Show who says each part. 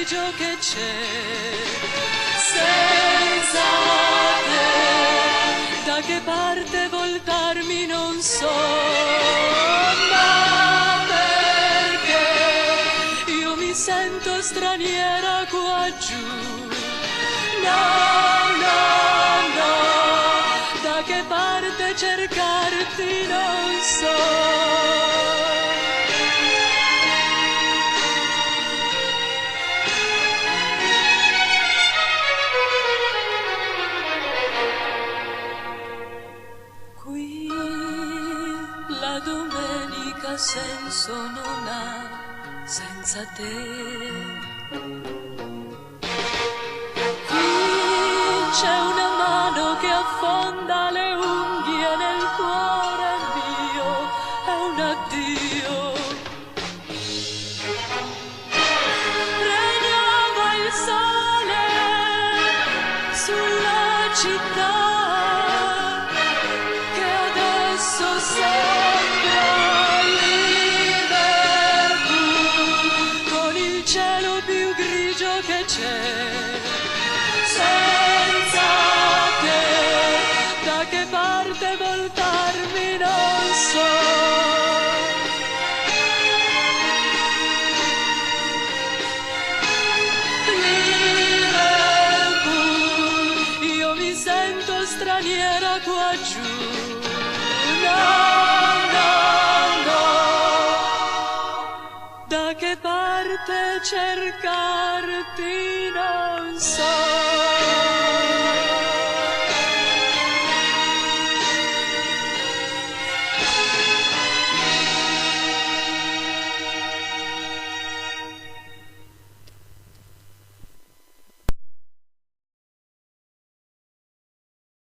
Speaker 1: grigio che c'è senza te. Da che parte voltarmi non so, ma perché io mi sento straniera qua giù. No, no, no, da che parte cercarti non so. Qui la domenica senso non ha senza te. Qui c'è una mano che affonda le unghie nel cuore mio, è un addio. Regnava il sole sulla città, sembra Liverpool, con il cielo più grigio che c'è senza te. Da che parte voltarmi non so. Liverpool, io mi sento straniera qua giù. Da che parte cercarti non so.